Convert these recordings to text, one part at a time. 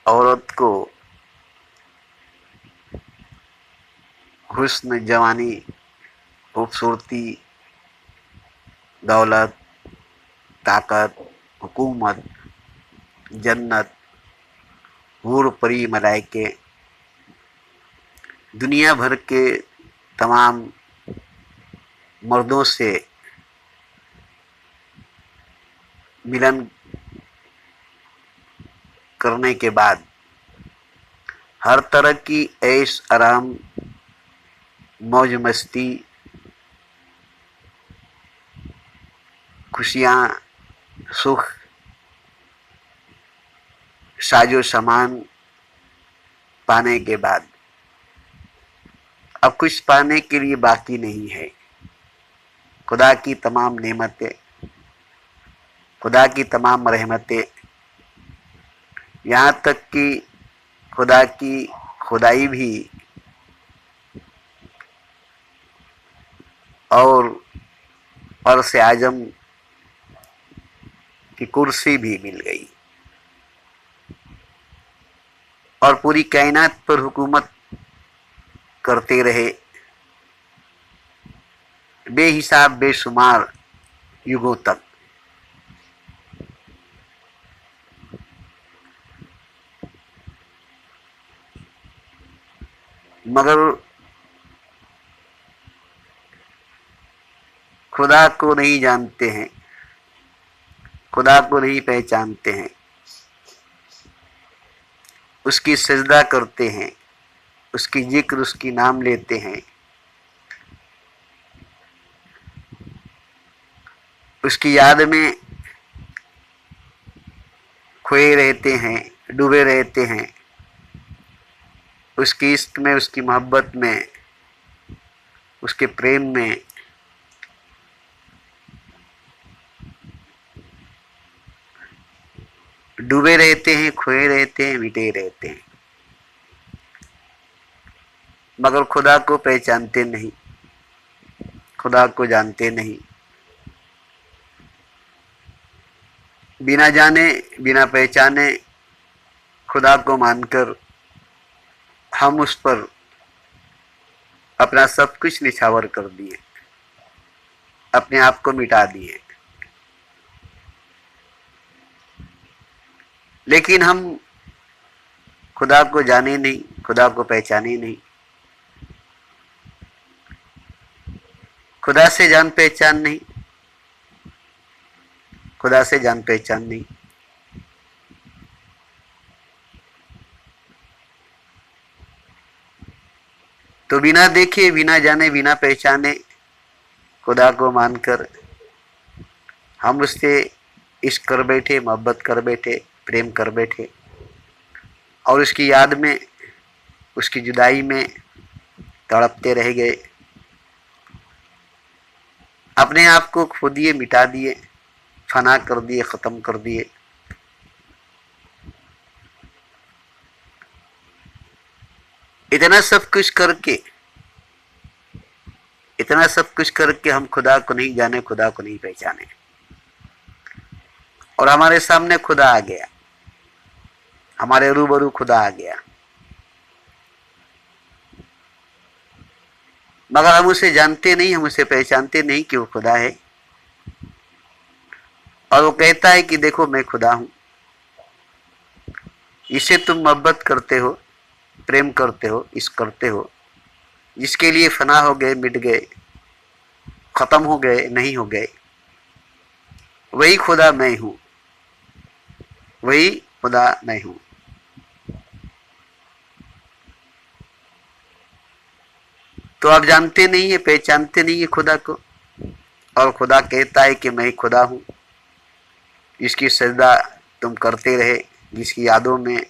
औरत को हुस्न, जवानी, खूबसूरती, दौलत, ताकत, हुकूमत, जन्नत, हूर परी, मलाइके, दुनिया भर के तमाम मर्दों से मिलन करने के बाद हर तरह की ऐश आराम, मौज मस्ती, खुशियाँ, सुख, साजो सामान पाने के बाद अब कुछ पाने के लिए बाकी नहीं है। खुदा की तमाम नेमतें, खुदा की तमाम रहमतें, यहाँ तक कि खुदा की खुदाई भी और अर्श आजम की कुर्सी भी मिल गई और पूरी कायनात पर हुकूमत करते रहे बेहिसाब बेशुमार युगों तक। मगर खुदा को नहीं जानते हैं, खुदा को नहीं पहचानते हैं, उसकी सजदा करते हैं, उसकी जिक्र, उसकी नाम लेते हैं, उसकी याद में खोए रहते हैं, डूबे रहते हैं, उसकी इश्क में, उसकी मोहब्बत में, उसके प्रेम में डूबे रहते हैं, खोए रहते हैं, मिटे रहते हैं, मगर खुदा को पहचानते नहीं, खुदा को जानते नहीं। बिना जाने, बिना पहचाने खुदा को मानकर हम उस पर अपना सब कुछ निछावर कर दिए, अपने आप को मिटा दिए। लेकिन हम खुदा को जाने नहीं, खुदा को पहचाने नहीं, खुदा से जान पहचान नहीं, खुदा से जान पहचान नहीं। तो बिना देखे, बिना जाने, बिना पहचाने खुदा को मानकर हम उससे इश्क कर बैठे, मोहब्बत कर बैठे, प्रेम कर बैठे और उसकी याद में, उसकी जुदाई में तड़पते रह गए, अपने आप को खो दिए, मिटा दिए, फना कर दिए, खत्म कर दिए। इतना सब कुछ करके, इतना सब कुछ करके हम खुदा को नहीं जाने, खुदा को नहीं पहचाने और हमारे सामने खुदा आ गया, हमारे रूबरू खुदा आ गया, मगर हम उसे जानते नहीं, हम उसे पहचानते नहीं कि वो खुदा है। और वो कहता है कि देखो मैं खुदा हूं, इसे तुम मोहब्बत करते हो, प्रेम करते हो, इश्क करते हो, जिसके लिए फना हो गए, मिट गए, खत्म हो गए, नहीं हो गए, वही खुदा मैं हूं, वही खुदा मैं हूं। तो आप जानते नहीं है, पहचानते नहीं है खुदा को, और खुदा कहता है कि मैं खुदा हूं, जिसकी सजदा तुम करते रहे, जिसकी यादों में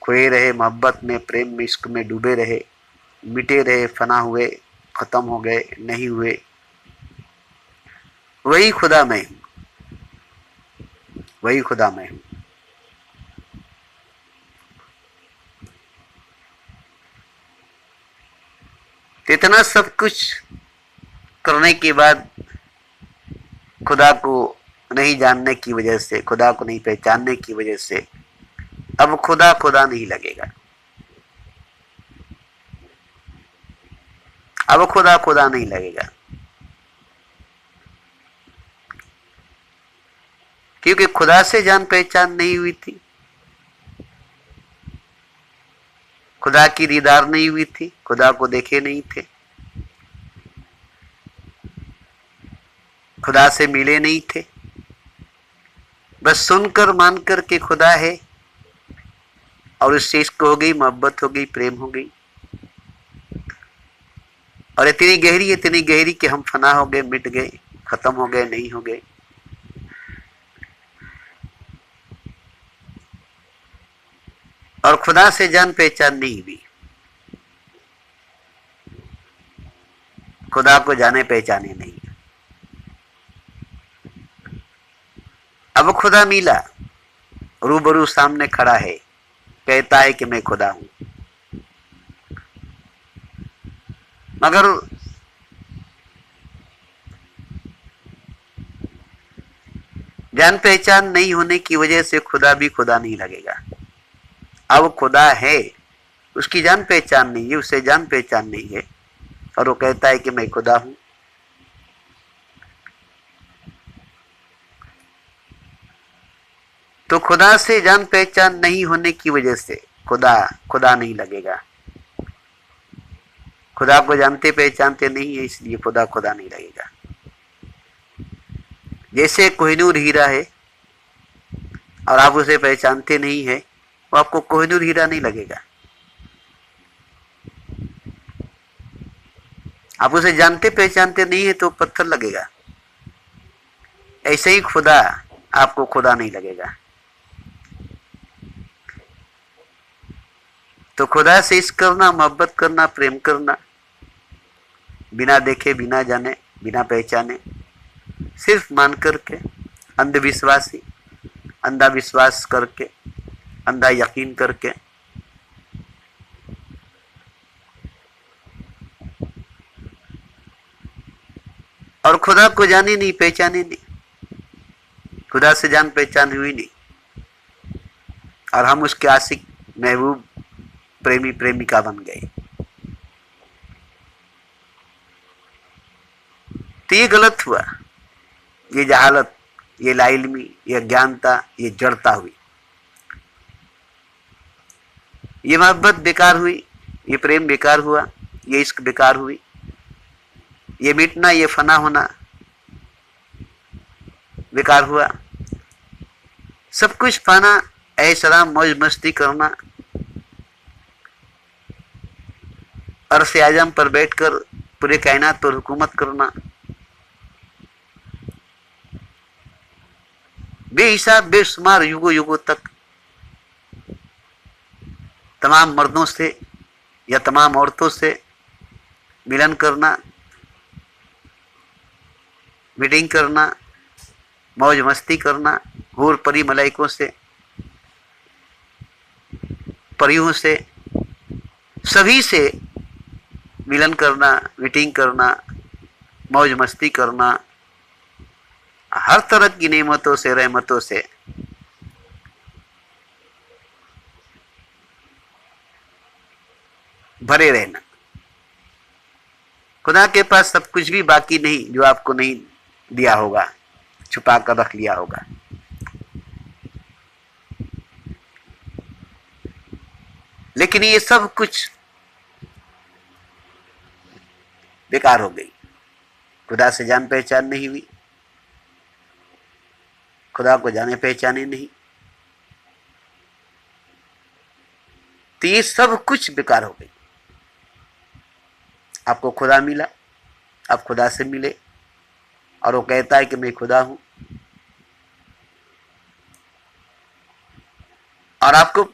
खोए रहे, मोहब्बत में, प्रेम में, इश्क में डूबे रहे, मिटे रहे, फना हुए, खत्म हो गए, नहीं हुए, वही खुदा मैं हूं, वही खुदा मैं हूं। तो इतना सब कुछ करने के बाद खुदा को नहीं जानने की वजह से, खुदा को नहीं पहचानने की वजह से अब खुदा खुदा नहीं लगेगा। अब खुदा खुदा नहीं लगेगा, क्योंकि खुदा से जान पहचान नहीं हुई थी, खुदा की दीदार नहीं हुई थी, खुदा को देखे नहीं थे, खुदा से मिले नहीं थे। बस सुनकर मानकर के खुदा है और उससे इश्क हो गई, मोहब्बत हो गई, प्रेम हो गई, और इतनी गहरी कि हम फना हो गए, मिट गए, खत्म हो गए, नहीं हो गए। और खुदा से जान पहचान नहीं हुई, खुदा को जाने पहचाने नहीं। अब खुदा मिला, रूबरू सामने खड़ा है, कहता है कि मैं खुदा हूं। मगर जान पहचान नहीं होने की वजह से खुदा भी खुदा नहीं लगेगा। अब खुदा है, उसकी जान पहचान नहीं है, उसे जान पहचान नहीं है, और वो कहता है कि मैं खुदा हूं। तो खुदा से जान पहचान नहीं होने की वजह से खुदा खुदा नहीं लगेगा। खुदा को जानते पहचानते नहीं है, इसलिए खुदा खुदा नहीं लगेगा। जैसे कोहिनूर हीरा है और आप उसे पहचानते नहीं है, वो आपको कोहिनूर हीरा नहीं लगेगा। आप उसे जानते पहचानते नहीं है तो पत्थर लगेगा। ऐसे ही खुदा आपको खुदा नहीं लगेगा। तो खुदा से इश्क करना, मोहब्बत करना, प्रेम करना, बिना देखे, बिना जाने, बिना पहचाने, सिर्फ मान करके, अंधविश्वासी, अंधा विश्वास करके, अंधा यकीन करके, और खुदा को जाने नहीं, पहचाने नहीं, खुदा से जान पहचान हुई नहीं, और हम उसके आशिक, महबूब, प्रेमी, प्रेमिका बन गए। तो ये गलत हुआ, ये जहालत, ये लाइल्मी, ये अज्ञानता, ये जड़ता हुई, ये मोहब्बत बेकार हुई, ये प्रेम बेकार हुआ, ये इश्क बेकार हुई, ये मिटना, ये फना होना बेकार हुआ। सब कुछ पाना, ऐशराम, मौज मस्ती करना, अर्श आजम पर बैठकर पूरे कायनात पर हुकूमत करना, बेहिसाब बेशुमार युगों युगों तक तमाम मर्दों से या तमाम औरतों से मिलन करना, मीटिंग करना, मौज मस्ती करना, हूर परी मलाइकों से, परियों से, सभी से मिलन करना, मीटिंग करना, मौज मस्ती करना, हर तरह की नेमतों से, रहमतों से भरे रहना। खुदा के पास सब कुछ भी बाकी नहीं जो आपको नहीं दिया होगा, छुपा कर रख लिया होगा। लेकिन ये सब कुछ बेकार हो गई, खुदा से जान पहचान नहीं हुई, खुदा को जाने पहचाने नहीं, तो ये सब कुछ बेकार हो गई। आपको खुदा मिला, आप खुदा से मिले, और वो कहता है कि मैं खुदा हूं, और आपको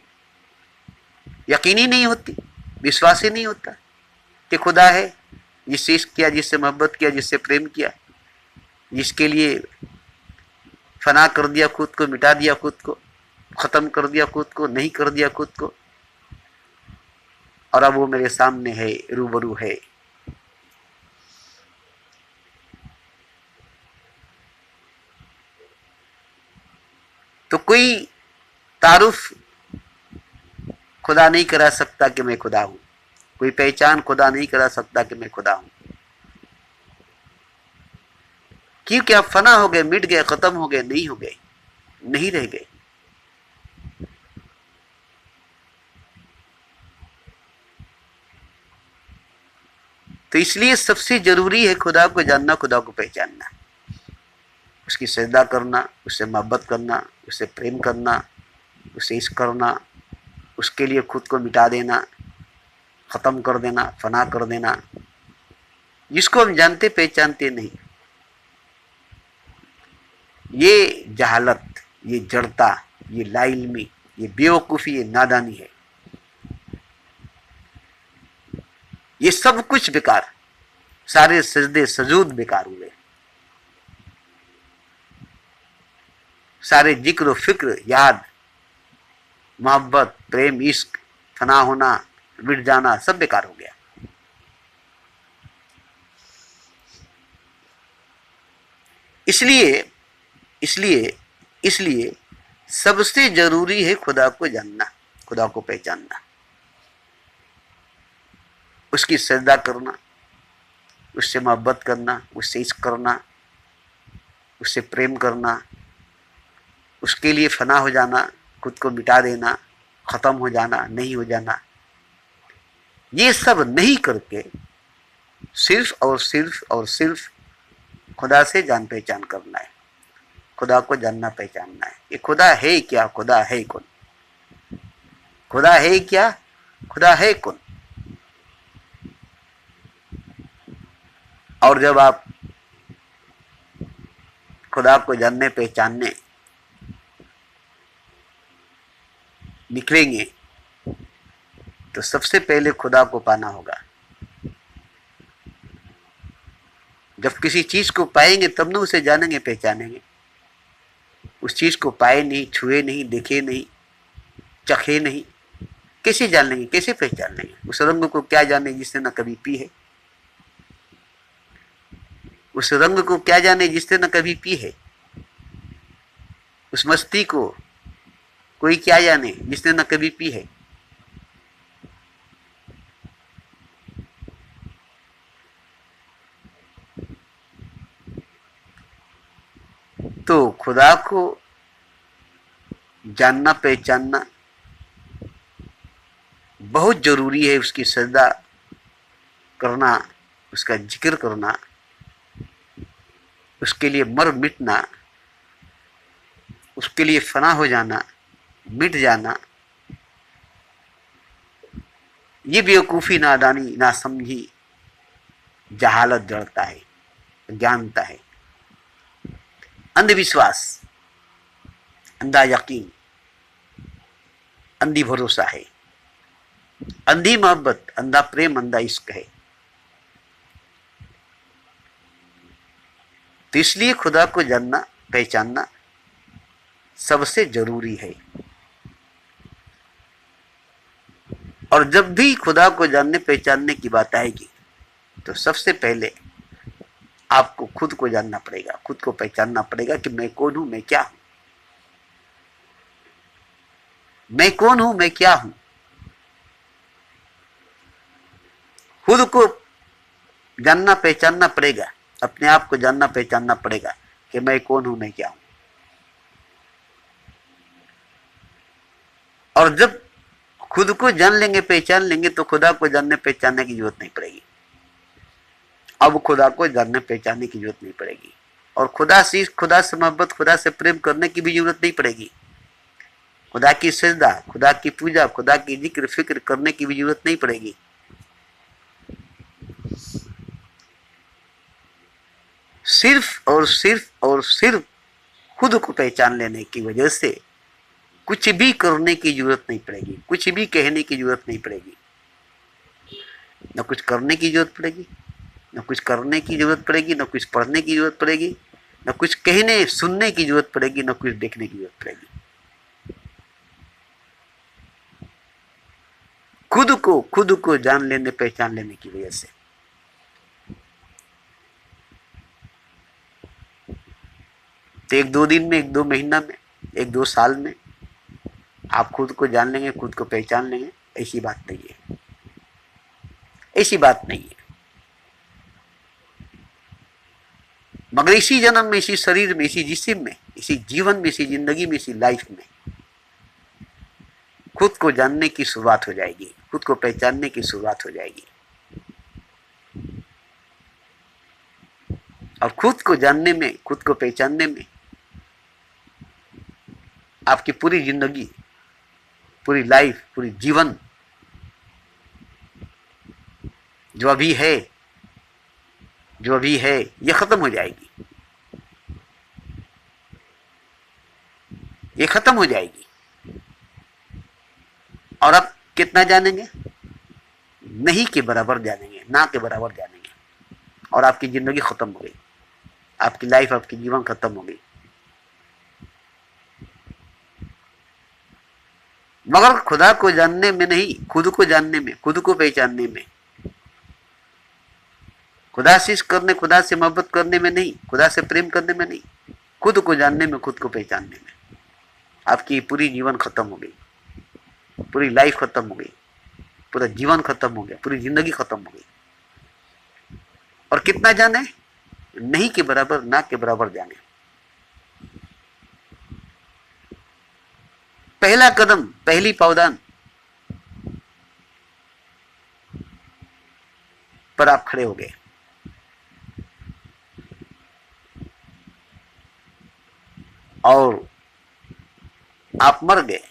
यकीन ही नहीं होती, विश्वास ही नहीं होता कि खुदा है, जिससे इश्क किया, जिससे मोहब्बत किया, जिससे प्रेम किया, जिसके लिए फना कर दिया खुद को, मिटा दिया खुद को, खत्म कर दिया खुद को, नहीं कर दिया खुद को, और अब वो मेरे सामने है, रूबरू है। कोई तारुफ खुदा नहीं करा सकता कि मैं खुदा हूं, कोई पहचान खुदा नहीं करा सकता कि मैं खुदा हूं, क्योंकि आप फना हो गए, मिट गए, खत्म हो गए, नहीं हो गए, नहीं रह गए। तो इसलिए सबसे जरूरी है खुदा को जानना, खुदा को पहचानना, उसकी सजदा करना, उससे मोहब्बत करना, उससे प्रेम करना, उससे इश्क करना, उसके लिए खुद को मिटा देना, ख़त्म कर देना, फना कर देना, जिसको हम जानते पहचानते नहीं। ये जहालत, ये जड़ता, ये लाइल्मी, ये बेवकूफ़ी, ये नादानी है। ये सब कुछ बेकार, सारे सजदे सजूद बेकार हुए, सारे जिक्र फिक्र, याद, मोहब्बत, प्रेम, इश्क, फना होना, मिट जाना, सब बेकार हो गया। इसलिए इसलिए इसलिए सबसे जरूरी है खुदा को जानना, खुदा को पहचानना, उसकी सजदा करना, उससे मोहब्बत करना, उससे इश्क करना, उससे प्रेम करना, उसके लिए फना हो जाना, खुद को मिटा देना, ख़त्म हो जाना, नहीं हो जाना। ये सब नहीं करके सिर्फ और सिर्फ और सिर्फ खुदा से जान पहचान करना है, खुदा को जानना पहचानना है। ये खुदा है क्या, खुदा है कौन, खुदा है क्या, खुदा है कौन। और जब आप खुदा को जानने पहचानने निकलेंगे तो सबसे पहले खुदा को पाना होगा। जब किसी चीज को पाएंगे तब ना उसे जानेंगे पहचानेंगे। उस चीज को पाए नहीं, छुए नहीं, देखे नहीं, चखे नहीं, कैसे जान लेंगे, कैसे पहचान लेंगे। उस रंग को क्या जाने जिसने न कभी पी है, उस रंग को क्या जाने जिसने न कभी पी है, उस मस्ती को कोई क्या जाने जिसने न कभी पी है। तो खुदा को जानना पहचानना बहुत जरूरी है। उसकी सजदा करना, उसका जिक्र करना, उसके लिए मर मिटना, उसके लिए फना हो जाना, मिट जाना, ये बेवकूफ़ी, नादानी, नासमझी, जहालत जड़ता है, ज्ञानता है, अंधविश्वास, अंधा यकीन, अंधी भरोसा है, अंधी मोहब्बत, अंधा प्रेम, अंधा इश्क है। तो इसलिए खुदा को जानना पहचानना सबसे जरूरी है। और जब भी खुदा को जानने पहचानने की बात आएगी तो सबसे पहले आपको खुद को जानना पड़ेगा, खुद को पहचानना पड़ेगा कि मैं कौन हूं, मैं क्या हूं, मैं कौन हूं, मैं क्या हूं। खुद को जानना पहचानना पड़ेगा, अपने आप को जानना पहचानना पड़ेगा कि मैं कौन हूं, मैं क्या हूं। और जब खुद को जान लेंगे, पहचान लेंगे तो खुदा को जानने पहचानने की जरूरत नहीं पड़ेगी। अब खुदा को जानने पहचानने की जरूरत नहीं पड़ेगी। और खुदा से मोहब्बत, खुदा से प्रेम करने की भी जरूरत नहीं पड़ेगी। खुदा की सजदा, खुदा की पूजा, खुदा की जिक्र फिक्र करने की भी जरूरत नहीं पड़ेगी। सिर्फ और सिर्फ और सिर्फ खुद को पहचान लेने की वजह से कुछ भी करने की जरूरत नहीं पड़ेगी, कुछ भी कहने की जरूरत नहीं पड़ेगी। न कुछ करने की जरूरत पड़ेगी, न कुछ करने की जरूरत पड़ेगी, न कुछ पढ़ने की जरूरत पड़ेगी, न कुछ कहने सुनने की जरूरत पड़ेगी, न कुछ देखने की जरूरत पड़ेगी। खुद को जान लेने पहचान लेने की वजह से। तो 1-2 दिन में, 1-2 महीना में, एक दो साल में आप खुद को जान लेंगे, खुद को पहचान लेंगे, ऐसी बात नहीं है, ऐसी बात नहीं है। मगर इसी जन्म में, इसी शरीर में, इसी जिस्म में, इसी जीवन में, इसी जिंदगी में, इसी लाइफ में खुद को जानने की शुरुआत हो जाएगी, खुद को पहचानने की शुरुआत हो जाएगी। और खुद को जानने में, खुद को पहचानने में आपकी पूरी जिंदगी, पूरी लाइफ, पूरी जीवन जो अभी है, जो अभी है, ये खत्म हो जाएगी, ये खत्म हो जाएगी। और आप कितना जानेंगे? नहीं के बराबर जानेंगे, ना के बराबर जानेंगे, और आपकी जिंदगी खत्म हो गई, आपकी लाइफ, आपकी जीवन खत्म हो गई। मगर खुदा को जानने में नहीं, खुद को जानने में, खुद को पहचानने में, खुदा से इश्क करने, खुदा से मोहब्बत करने में नहीं, खुदा से प्रेम करने में नहीं, खुद को जानने में, खुद को पहचानने में आपकी पूरी जीवन खत्म हो गई, पूरी लाइफ खत्म हो गई, पूरा जीवन खत्म हो गया, पूरी जिंदगी खत्म हो गई। और कितना जाने? नहीं के बराबर, ना के बराबर जाने। पहला कदम, पहली पावदान पर आप खड़े हो गए। और आप मर गए,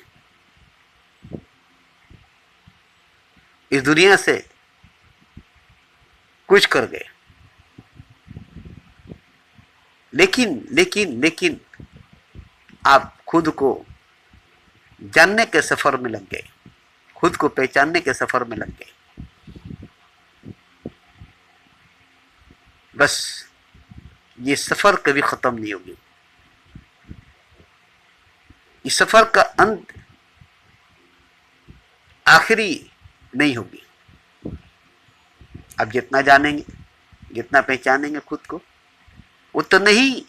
इस दुनिया से कुछ कर गए। लेकिन लेकिन लेकिन आप खुद को जानने के सफर में लग गए, खुद को पहचानने के सफर में लग गए। बस ये सफर कभी खत्म नहीं होगी, इस सफर का अंत आखिरी नहीं होगी। आप जितना जानेंगे, जितना पहचानेंगे खुद को, उतना ही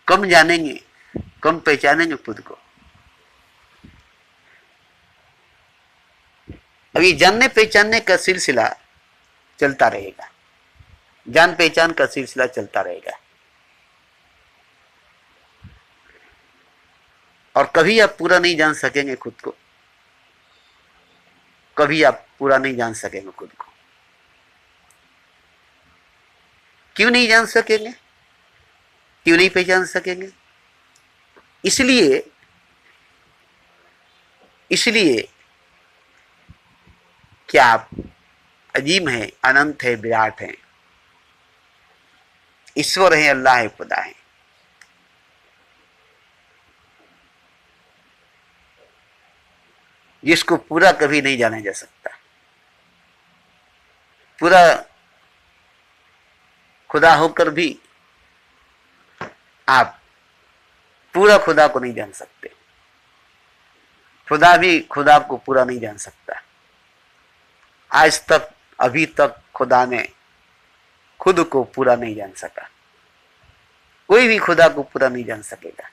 कम जानेंगे, कम पहचानेंगे खुद को। अब ये जानने पहचानने का सिलसिला चलता रहेगा, जान पहचान का सिलसिला चलता रहेगा। और कभी आप पूरा नहीं जान सकेंगे खुद को, कभी आप पूरा नहीं जान सकेंगे खुद को। क्यों नहीं जान सकेंगे? क्यों नहीं पहचान सकेंगे? इसलिए क्या आप अजीम है, अनंत है, विराट है, ईश्वर है, अल्लाह है, खुदा है। जिसको पूरा कभी नहीं जाना जा सकता। पूरा खुदा होकर भी आप पूरा खुदा को नहीं जान सकते, खुदा भी खुदा को पूरा नहीं जान सकता। आज तक, अभी तक खुदा ने खुद को पूरा नहीं जान सका, कोई भी खुदा को पूरा नहीं जान सकेगा,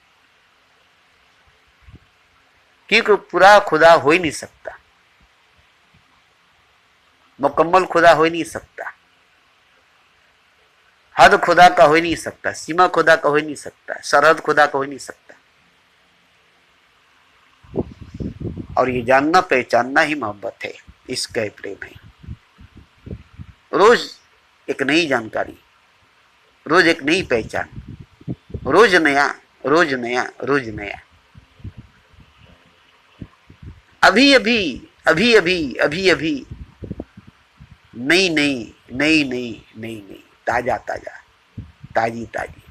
क्योंकि पूरा खुदा हो ही नहीं सकता, मुकम्मल खुदा हो ही नहीं सकता, हद खुदा का हो ही नहीं सकता, सीमा खुदा का हो ही नहीं सकता, सरहद खुदा का हो ही नहीं सकता। और ये जानना पहचानना ही मोहब्बत है, इश्क है, प्रेम है। रोज एक नई जानकारी, रोज एक नई पहचान, रोज नया, रोज नया, रोज नया। अभी अभी, अभी अभी, अभी अभी, नई नई, नई नई, नई नई, ताजा ताजा, ताजी ताजी।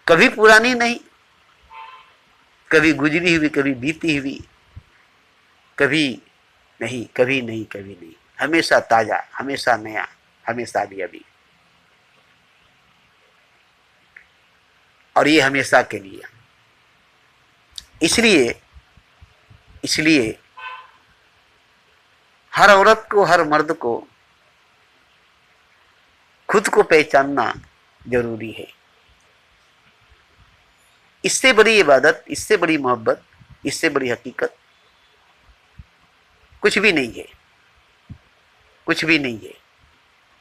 कभी पुरानी नहीं, कभी गुजरी हुई, कभी बीती हुई, कभी नहीं, कभी नहीं, कभी नहीं, हमेशा ताजा, हमेशा नया, हमेशा भी अभी। और ये हमेशा के लिए। इसलिए हर औरत को, हर मर्द को खुद को पहचानना जरूरी है। इससे बड़ी इबादत, इससे बड़ी मोहब्बत, इससे बड़ी हकीकत कुछ भी नहीं है, कुछ भी नहीं है,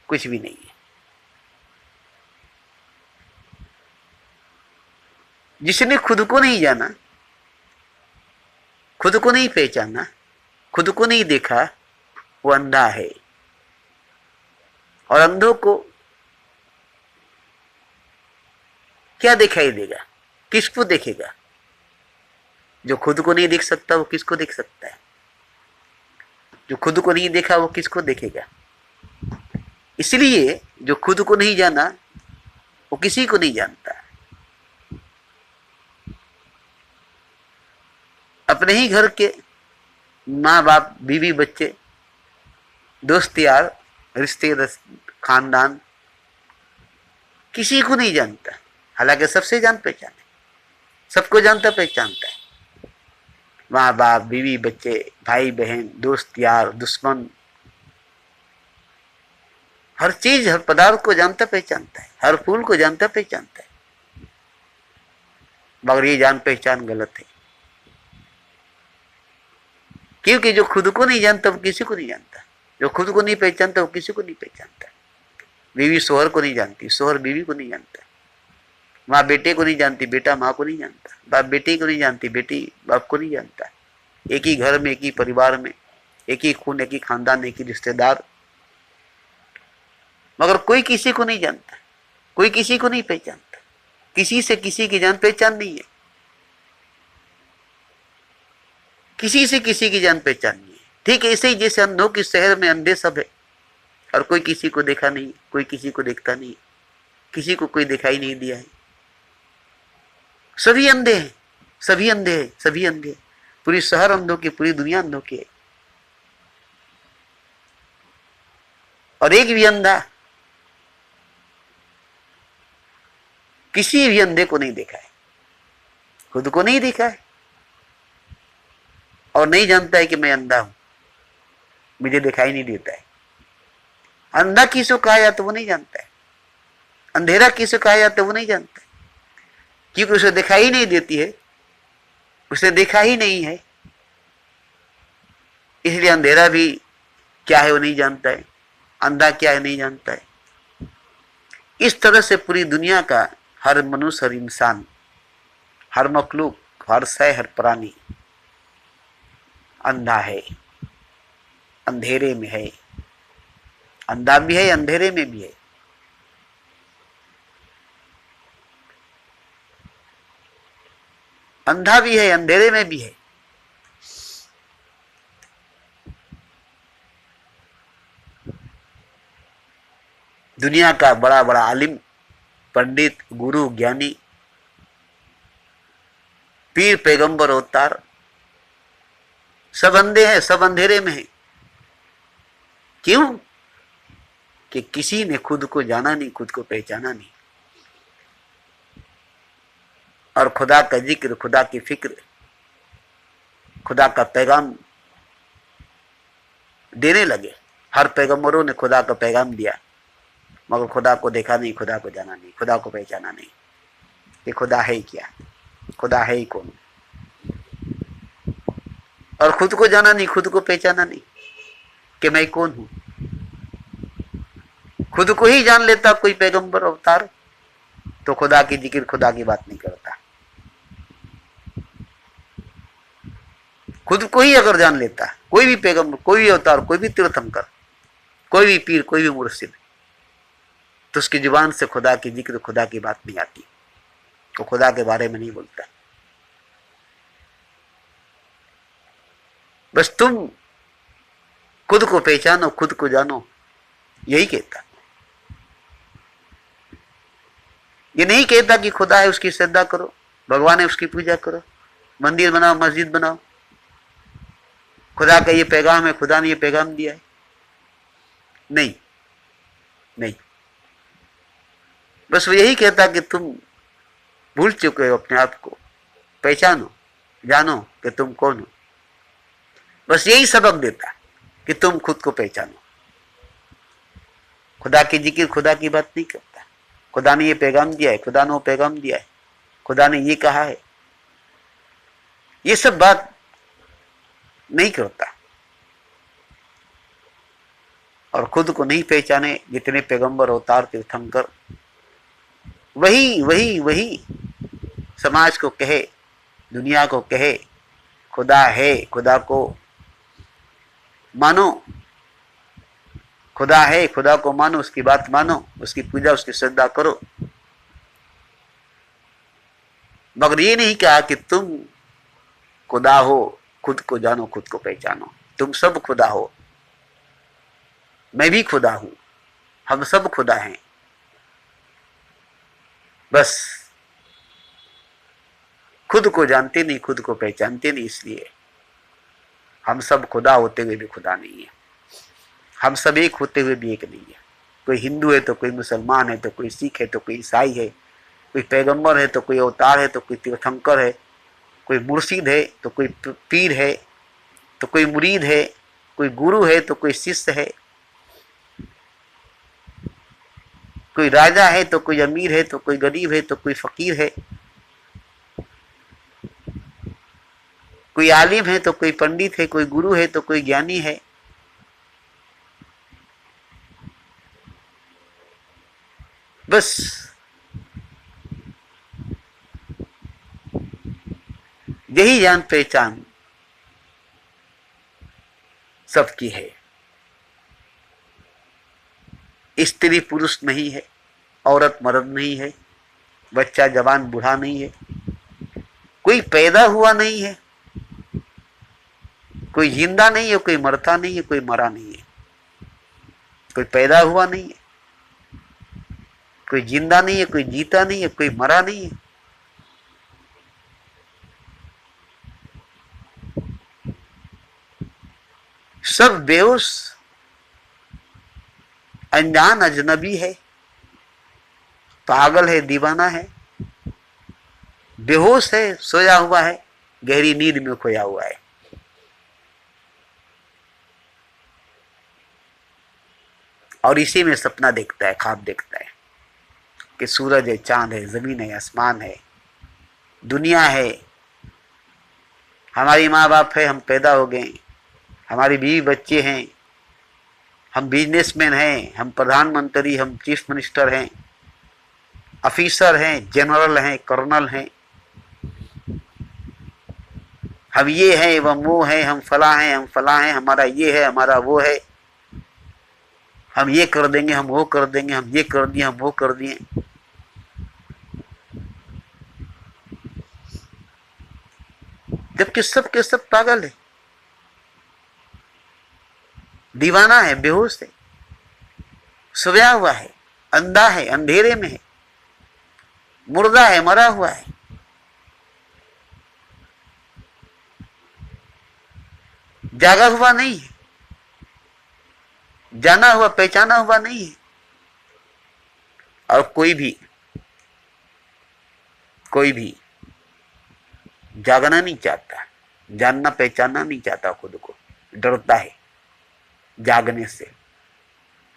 कुछ भी नहीं है। जिसने खुद को नहीं जाना, खुद को नहीं पहचाना, खुद को नहीं देखा, वो अंधा है। और अंधों को क्या दिखाई देगा, किसको देखेगा? जो खुद को नहीं देख सकता वो किसको देख सकता है? जो खुद को नहीं देखा वो किसको देखेगा? इसलिए जो खुद को नहीं जाना वो किसी को नहीं जानता। अपने ही घर के माँ बाप, बीवी, बच्चे, दोस्त यार, रिश्ते, खानदान, किसी को नहीं जानता। हालांकि सबसे जान पहचान है, सबको जानता पहचानता है। माँ बाप, बीवी, बच्चे, भाई बहन, दोस्त यार, दुश्मन, हर चीज, हर पदार्थ को जानता पहचानता है, हर फूल को जानता पहचानता है। मगर ये जान पहचान गलत है, क्योंकि जो खुद को नहीं जानता वो किसी को नहीं जानता, जो खुद को नहीं पहचानता वो किसी को नहीं पहचानता। बीवी शोहर को नहीं जानती, शोहर बीवी को नहीं जानता, माँ बेटे को नहीं जानती, बेटा माँ को नहीं जानता, बाप बेटी को नहीं जानती, बेटी बाप को नहीं जानता। एक ही घर में, एक ही परिवार में, एक ही खून, एक ही खानदान, एक ही रिश्तेदार, मगर कोई किसी को नहीं जानता, कोई किसी को नहीं पहचानता। किसी से किसी की जान पहचान नहीं है, किसी से किसी की जान पहचान नहीं है। ठीक ऐसे ही जैसे अंधों के शहर में अंधे सब है और कोई किसी को देखा नहीं, कोई किसी को देखता नहीं, किसी को कोई दिखाई नहीं दिया है। सभी अंधे हैं, सभी अंधे हैं, सभी अंधे हैं। पूरी शहर अंधों की, पूरी दुनिया अंधों की है। और एक भी अंधा किसी भी अंधे को नहीं देखा है, खुद को नहीं देखा है और नहीं जानता है कि मैं अंधा हूं, मुझे दिखाई नहीं देता है। अंधा किसको कहा जाता वो नहीं जानता है, अंधेरा किसको कहा जाता वो नहीं जानता है, क्योंकि उसे दिखाई नहीं देती है, उसे देखा ही नहीं है, इसलिए अंधेरा भी क्या है वो नहीं जानता है, अंधा क्या है नहीं जानता है। इस तरह से पूरी दुनिया का हर मनुष्य, हर इंसान, हर मखलूक, हर शय, हर प्राणी अंधा है, अंधेरे में है। अंधा भी है, अंधेरे में भी है। अंधा भी है, अंधेरे में भी है। दुनिया का बड़ा बड़ा आलिम, पंडित, गुरु, ज्ञानी, पीर, पैगंबर, अवतार, सब अंधे हैं, सब अंधेरे में है। क्यों? कि किसी ने खुद को जाना नहीं, खुद को पहचाना नहीं और खुदा का जिक्र, खुदा की फिक्र, खुदा का पैगाम देने लगे। हर पैगंबरों ने खुदा का पैगाम दिया, मगर खुदा को देखा नहीं, खुदा को जाना नहीं, खुदा को पहचाना नहीं कि खुदा है ही क्या, खुदा है ही कौन। और खुद को जाना नहीं, खुद को पहचाना नहीं कि मैं कौन हूं। खुद को ही जान लेता कोई पैगंबर, अवतार, तो खुदा की जिक्र, खुदा की बात नहीं करता। खुद को ही अगर जान लेता कोई भी पैगंबर, कोई भी अवतार, कोई भी तीर्थंकर, कोई भी पीर, कोई भी मुर्शिद, तो उसकी जुबान से खुदा की जिक्र, खुदा की बात नहीं आती, वो खुदा के बारे में नहीं बोलता। बस तुम खुद को पहचानो, खुद को जानो, यही कहता। ये नहीं कहता कि खुदा है उसकी श्रद्धा करो, भगवान है उसकी पूजा करो, मंदिर बनाओ, मस्जिद बनाओ, खुदा का ये पैगाम है, खुदा ने ये पैगाम दिया है। नहीं, नहीं, बस वो यही कहता कि तुम भूल चुके हो अपने आप को, पहचानो, जानो कि तुम कौन हो। बस यही सबक देता कि तुम खुद को पहचानो, खुदा की जिक्र, खुदा की बात नहीं करता। खुदा ने ये पैगाम दिया है, खुदा ने वो पैगाम दिया है, खुदा ने ये कहा है, ये सब बात नहीं करता। और खुद को नहीं पहचाने जितने पैगंबर अवतार तीर्थंकर, वही वही वही समाज को कहे, दुनिया को कहे खुदा है, खुदा को मानो, खुदा है, खुदा को मानो, उसकी बात मानो, उसकी पूजा, उसकी श्रद्धा करो। मगर ये नहीं कहा कि तुम खुदा हो, खुद को जानो, खुद को पहचानो। तुम सब खुदा हो, मैं भी खुदा हूं, हम सब खुदा हैं। बस खुद को जानते नहीं, खुद को पहचानते नहीं, इसलिए हम सब खुदा होते हुए भी खुदा नहीं है। हम सब एक होते हुए भी एक नहीं है। कोई हिंदू है तो कोई मुसलमान है, तो कोई सिख है, तो कोई ईसाई है, कोई पैगंबर है तो कोई अवतार है, तो कोई तीर्थंकर है, कोई मुर्शिद है तो कोई पीर है, तो कोई मुरीद है, कोई गुरु है तो कोई शिष्य है, कोई राजा है तो कोई अमीर है, तो कोई गरीब है, तो कोई फकीर है, कोई आलिम है तो कोई पंडित है, कोई गुरु है तो कोई ज्ञानी है। बस यही जान पहचान सबकी है। स्त्री पुरुष नहीं है, औरत मर्द नहीं है, बच्चा जवान बूढ़ा नहीं है, कोई पैदा हुआ नहीं है, कोई जिंदा नहीं है, कोई मरता नहीं है, कोई मरा नहीं है। कोई पैदा हुआ नहीं है, कोई जिंदा नहीं है, कोई जीता नहीं है, कोई मरा नहीं है। सब बेहोश, अनजान, अजनबी है, पागल है, दीवाना है, बेहोश है, सोया हुआ है, गहरी नींद में खोया हुआ है। और इसी में सपना देखता है, ख्वाब देखता है कि सूरज है, चांद है, जमीन है, आसमान है, दुनिया है, हमारी माँ बाप है, हम पैदा हो गए, हमारी बीवी बच्चे हैं, हम बिजनेसमैन हैं, हम प्रधानमंत्री, हम चीफ मिनिस्टर हैं, ऑफिसर हैं, जनरल हैं, कर्नल हैं, हम ये हैं एवं वो हैं, हम फला हैं, हम फला हैं, हमारा ये है, हमारा वो है, हम ये कर देंगे, हम वो कर देंगे, हम ये कर दिए, हम वो कर दिए। जबकि सब के सब पागल है, दीवाना है, बेहोश है, सोया हुआ है, अंधा है, अंधेरे में है, मुर्दा है, मरा हुआ है। जागा हुआ नहीं है, जाना हुआ, पहचाना हुआ नहीं है। और कोई भी जागना नहीं चाहता, जानना पहचानना नहीं चाहता, खुद को डरता है जागने से,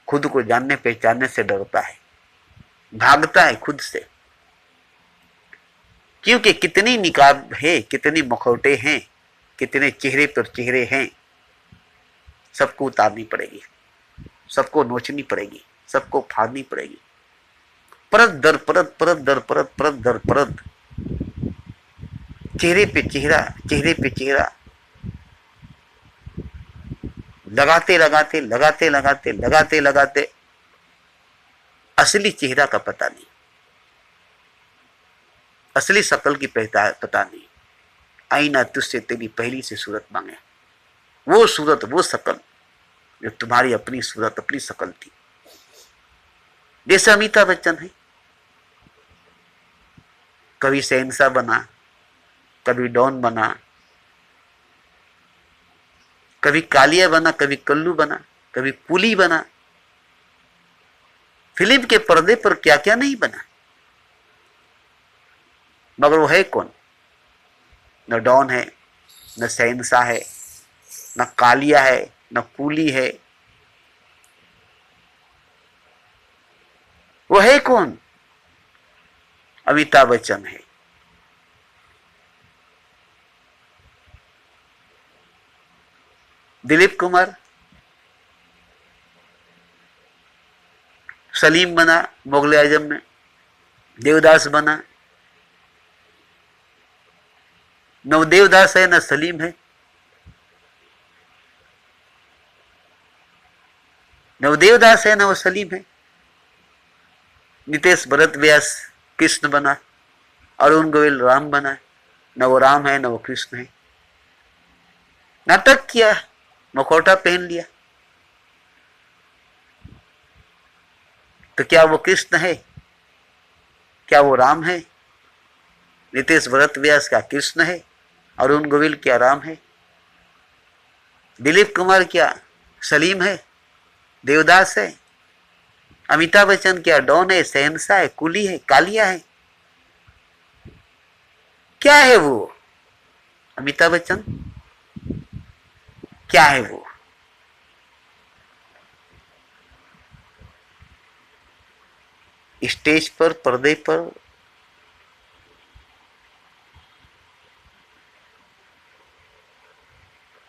खुद को जानने पहचानने से डरता है, भागता है खुद से। क्योंकि कितनी निकाब है, कितनी मुखौटे हैं, कितने चेहरे पर चेहरे हैं, सबको उतारनी पड़ेगी, सबको नोचनी पड़ेगी, सबको फाड़नी पड़ेगी, परत दर परत, परत दर परत, परत दर परत, चेहरे पे चेहरा, चेहरे पे चेहरा, लगाते लगाते लगाते लगाते लगाते लगाते असली चेहरा का पता नहीं, असली शक्ल की पता नहीं। आईना तुझसे तेरी पहली से सूरत मांगे, वो सूरत, वो शक्ल जो तुम्हारी अपनी सूरत, अपनी शक्ल थी। जैसे अमिताभ बच्चन है, कभी शहंशाह बना, कभी डॉन बना, कभी कालिया बना, कभी कल्लू बना, कभी कुली बना। फिल्म के पर्दे पर क्या क्या नहीं बना, मगर वो है कौन? न डॉन है, न शहंशाह है, न कालिया है, न कुली है, वो है कौन? अमिताभ बच्चन है। दिलीप कुमार सलीम बना मुगल आजम में, देवदास बना। न वो देवदास है न सलीम है, न वो देवदास है न वो सलीम है। नितेश भरत व्यास कृष्ण बना, अरुण गोयल राम बना। न वो राम है न वो कृष्ण है। नाटक किया, मुखौटा पहन लिया, तो क्या वो कृष्ण है? क्या वो राम है? नितेश भरत व्यास क्या कृष्ण है? अरुण गोविल क्या राम है? दिलीप कुमार क्या सलीम है, देवदास है? अमिताभ बच्चन क्या डॉन है, शहंशाह है, कुली है, कालिया है? क्या है वो अमिताभ बच्चन? क्या है वो? स्टेज पर, पर्दे पर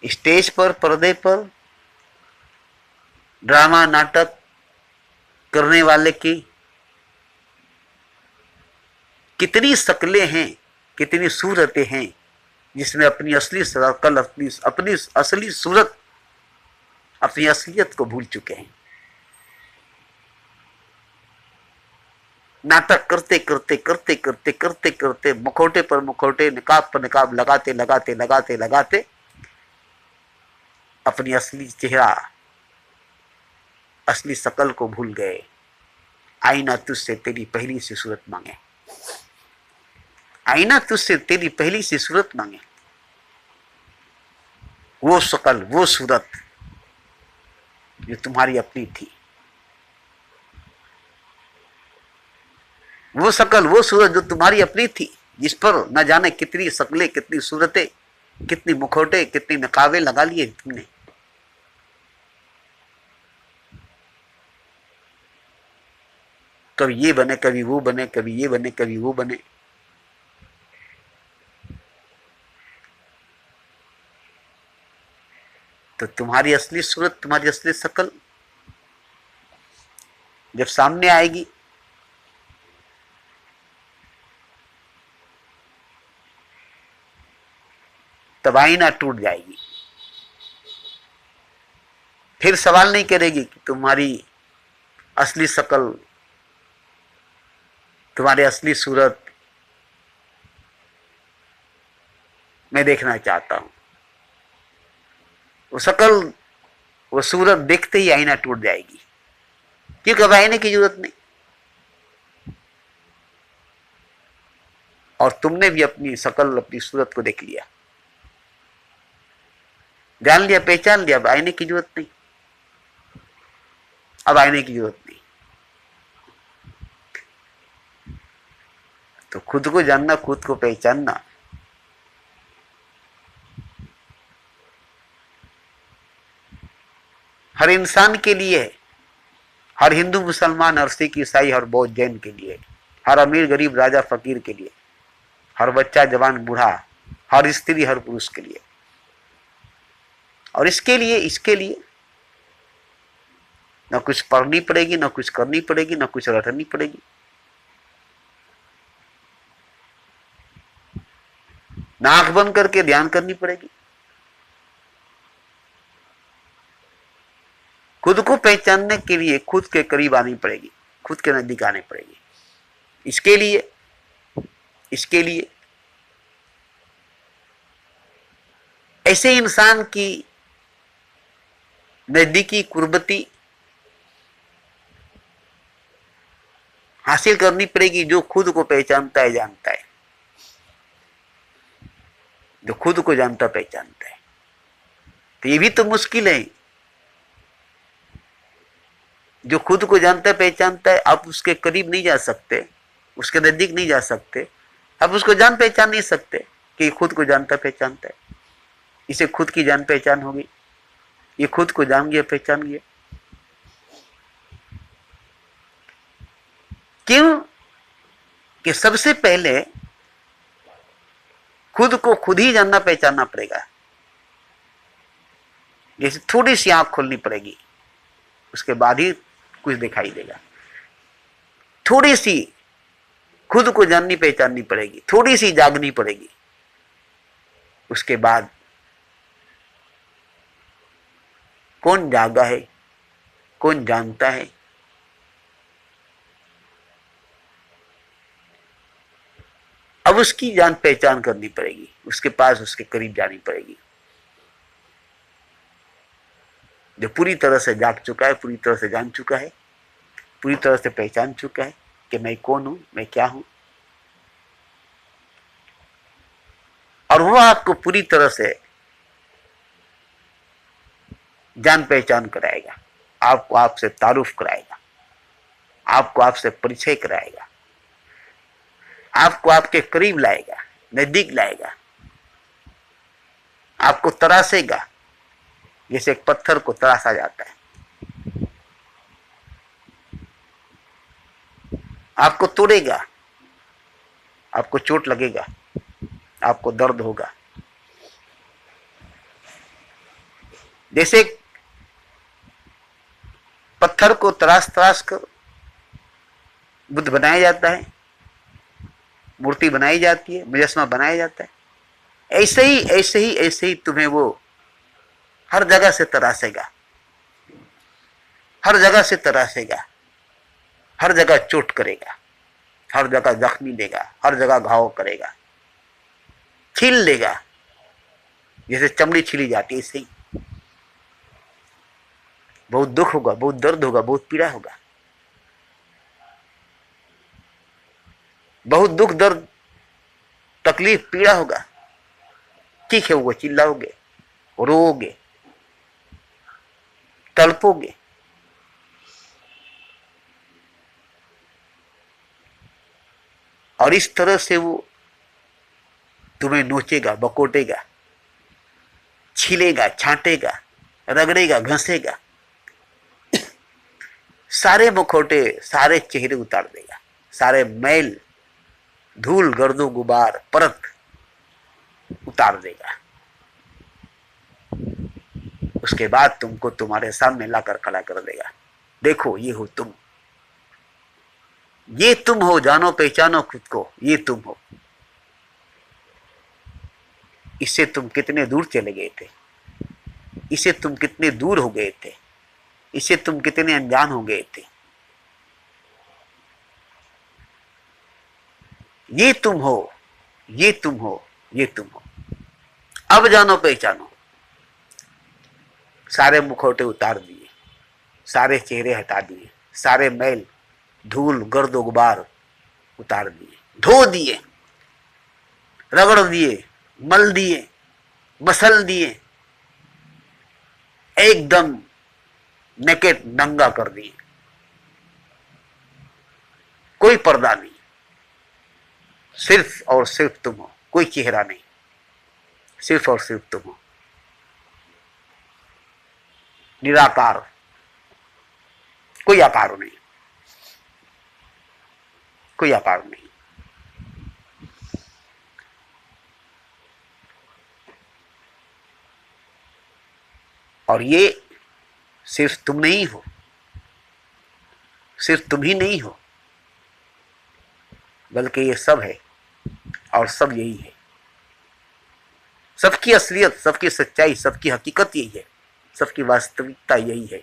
स्टेज पर, पर्दे पर ड्रामा नाटक करने वाले की कितनी शक्लें हैं, कितनी सूरतें हैं, जिसमें अपनी असली शक्ल, अपनी असली सूरत, अपनी असलियत को भूल चुके हैं। नाटक करते करते करते करते करते करते मुखौटे पर मुखौटे, निकाब पर निकाब लगाते लगाते लगाते लगाते अपनी असली चेहरा, असली शकल को भूल गए। आईना तुझसे तेरी पहली सी सूरत मांगे, आईना तुझसे तेरी पहली सी सूरत मांगे। वो शकल, वो सूरत जो तुम्हारी अपनी थी, वो शकल, वो सूरत जो तुम्हारी अपनी थी, जिस पर न जाने कितनी शक्लें, कितनी सूरतें, कितनी मुखौटे, कितनी नकाबे लगा लिए तुमने। कभी ये बने, कभी वो बने, कभी ये बने, कभी वो बने। तो तुम्हारी असली सूरत, तुम्हारी असली शक्ल जब सामने आएगी, तब आईना टूट जाएगी। फिर सवाल नहीं करेगी कि तुम्हारी असली शक्ल, तुम्हारी असली सूरत मैं देखना चाहता हूं। वो शक्ल, वो सूरत देखते ही आईना टूट जाएगी, क्योंकि अब आईने की जरूरत नहीं। और तुमने भी अपनी शक्ल, अपनी सूरत को देख लिया, जान लिया, पहचान लिया। अब आईने की जरूरत नहीं, अब आईने की जरूरत नहीं। तो खुद को जानना, खुद को पहचानना हर इंसान के लिए, हर हिंदू मुसलमान, हर सिख ईसाई, हर बौद्ध जैन के लिए, हर अमीर गरीब राजा फकीर के लिए, हर बच्चा जवान बूढ़ा, हर स्त्री हर पुरुष के लिए। और इसके लिए न कुछ पढ़नी पड़ेगी, न कुछ करनी पड़ेगी, न कुछ रटनी पड़ेगी। न आंख बंद करके ध्यान करनी पड़ेगी। खुद को पहचानने के लिए खुद के करीब आनी पड़ेगी, खुद के नजदीक आनी पड़ेगी। इसके लिए ऐसे इंसान की नजदीकी, कुर्बती हासिल करनी पड़ेगी, जो खुद को पहचानता है, जानता है, जो खुद को जानता पहचानता है। तो ये भी तो मुश्किल है। जो खुद को जानता पहचानता है, आप उसके करीब नहीं जा सकते, उसके नजदीक नहीं जा सकते, आप उसको जान पहचान नहीं सकते कि खुद को जानता पहचानता है। इसे खुद की जान पहचान होगी, ये खुद को जान गया, पहचान गया। क्यों? कि सबसे पहले खुद को खुद ही जानना पहचानना पड़ेगा। जैसे थोड़ी सी आंख खोलनी पड़ेगी, उसके बाद ही कुछ दिखाई देगा। थोड़ी सी खुद को जाननी पहचाननी पड़ेगी, थोड़ी सी जागनी पड़ेगी, उसके बाद कौन जागा है, कौन जानता है, अब उसकी जान पहचान करनी पड़ेगी, उसके पास उसके करीब जानी पड़ेगी। जो पूरी तरह से जाग चुका है, पूरी तरह से जान चुका है, पूरी तरह से पहचान चुका है कि मैं कौन हूं, मैं क्या हूं, और वह आपको पूरी तरह से जान पहचान कराएगा, आपको आपसे तारुफ कराएगा, आपको आपसे परिचय कराएगा, आपको आपके करीब लाएगा, नजदीक लाएगा, आपको तरासेगा जैसे एक पत्थर को तरासा जाता है, आपको तोड़ेगा, आपको चोट लगेगा, आपको दर्द होगा। जैसे पत्थर को तराश तराश कर बुद्ध बनाया जाता है, मूर्ति बनाई जाती है, मुजस्मा बनाया जाता है, ऐसे ही तुम्हें वो हर जगह से तरासेगा, हर जगह से तरासेगा, हर जगह चोट करेगा, हर जगह जख्मी देगा, हर जगह घाव करेगा, छील देगा, जैसे चमड़ी छीली जाती है ऐसे ही। बहुत दुख होगा, बहुत दर्द होगा, बहुत पीड़ा होगा, बहुत दुख दर्द तकलीफ पीड़ा होगा, चीखे होगा, चिल्लाओगे, रोओगे, तड़पोगे, और इस तरह से वो तुम्हें नोचेगा, बकोटेगा, छीलेगा, छांटेगा, रगड़ेगा, घसेगा, सारे मुखौटे, सारे चेहरे उतार देगा, सारे मैल, धूल, गर्दो, गुबार, परत उतार देगा। उसके बाद तुमको तुम्हारे सामने लाकर खड़ा कर देगा, देखो ये हो तुम, ये तुम हो, जानो पहचानो खुद को, ये तुम हो। इससे तुम कितने दूर चले गए थे, इससे तुम कितने दूर हो गए थे, इससे तुम कितने अनजान हो गए थे। ये तुम हो, ये तुम हो, ये तुम हो। अब जानो पहचानो। सारे मुखौटे उतार दिए, सारे चेहरे हटा दिए, सारे मैल, धूल, गर्द, गुबार उतार दिए, धो दिए, रगड़ दिए, मल दिए, मसल दिए, एकदम नेकेड, नंगा कर दिए, कोई पर्दा नहीं, सिर्फ और सिर्फ तुम हो, कोई चेहरा नहीं, सिर्फ और सिर्फ तुम हो, निराकार, कोई आकार नहीं, कोई आकार नहीं। और ये सिर्फ तुम नहीं हो, सिर्फ तुम ही नहीं हो, बल्कि ये सब है, और सब यही है। सबकी असलियत, सबकी सच्चाई, सबकी हकीकत यही है, सबकी वास्तविकता यही है,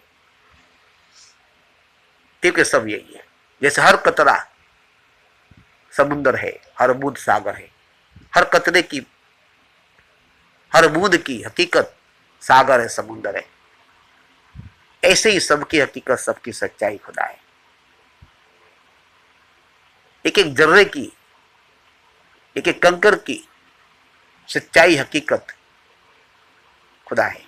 क्योंकि सब यही है। जैसे हर कतरा समुद्र है, हर बूंद सागर है, हर कतरे की, हर बूंद की हकीकत सागर है, समुद्र है, ऐसे ही सबकी हकीकत, सबकी सच्चाई खुदा है। एक एक जर्रे की, एक एक कंकर की सच्चाई, हकीकत खुदा है।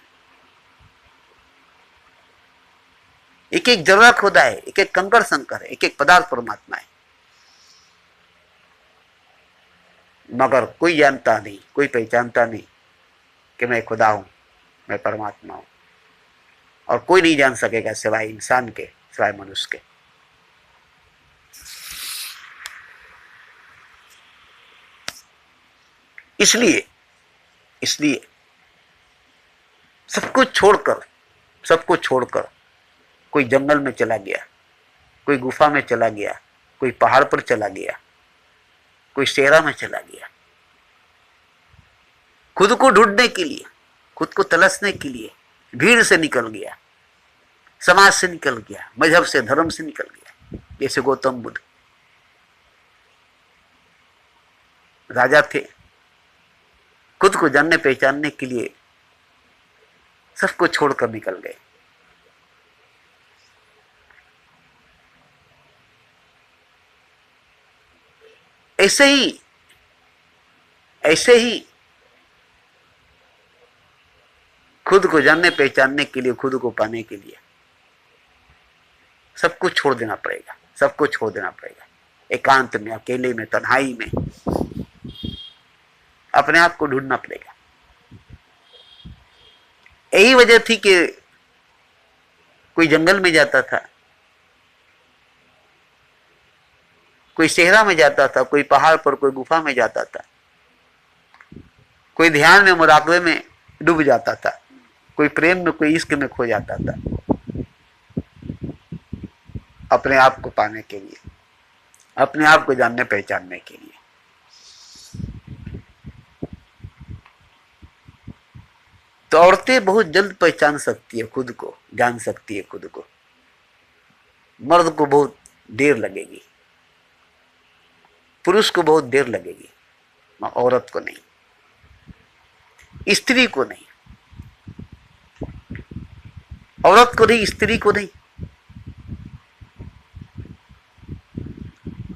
एक एक जर्रा खुदा है, एक एक कंकर शंकर है, एक एक पदार्थ परमात्मा है। मगर कोई जानता नहीं, कोई पहचानता नहीं कि मैं खुदा हूं, मैं परमात्मा हूं, और कोई नहीं जान सकेगा सिवाय इंसान के, सिवाय मनुष्य के। इसलिए इसलिए सब कुछ छोड़कर कोई जंगल में चला गया, कोई गुफा में चला गया, कोई पहाड़ पर चला गया, कोई सेरा में चला गया, खुद को ढूंढने के लिए, खुद को तलाशने के लिए भीड़ से निकल गया, समाज से निकल गया, मजहब से, धर्म से निकल गया। जैसे गौतम बुद्ध राजा थे, खुद को जानने पहचानने के लिए सबको छोड़कर निकल गए। ऐसे ही खुद को जानने पहचानने के लिए, खुद को पाने के लिए सब कुछ छोड़ देना पड़ेगा, सब कुछ छोड़ देना पड़ेगा। एकांत में, अकेले में, तन्हाई में अपने आप को ढूंढना पड़ेगा। यही वजह थी कि कोई जंगल में जाता था, कोई सेहरा में जाता था, कोई पहाड़ पर, कोई गुफा में जाता था, कोई ध्यान में, मुराकबे में डूब जाता था, कोई प्रेम में, कोई इश्क में खो जाता था, अपने आप को पाने के लिए, अपने आप को जानने पहचानने के लिए। तो औरतें बहुत जल्द पहचान सकती है खुद को, जान सकती है खुद को। मर्द को बहुत देर लगेगी, पुरुष को बहुत देर लगेगी, औरत को नहीं, स्त्री को नहीं, औरत को नहीं, स्त्री को नहीं।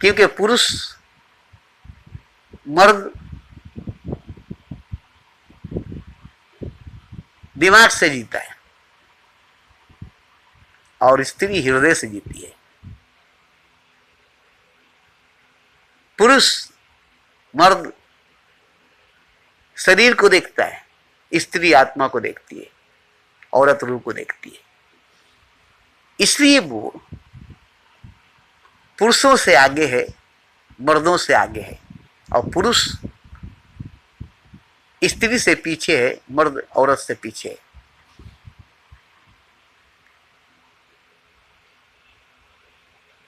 क्योंकि पुरुष, मर्द दिमाग से जीता है और स्त्री हृदय से जीती है। पुरुष, मर्द शरीर को देखता है, स्त्री आत्मा को देखती है, औरत रूह को देखती है। इसलिए वो पुरुषों से आगे है, मर्दों से आगे है, और पुरुष स्त्री से पीछे है, मर्द औरत से पीछे है।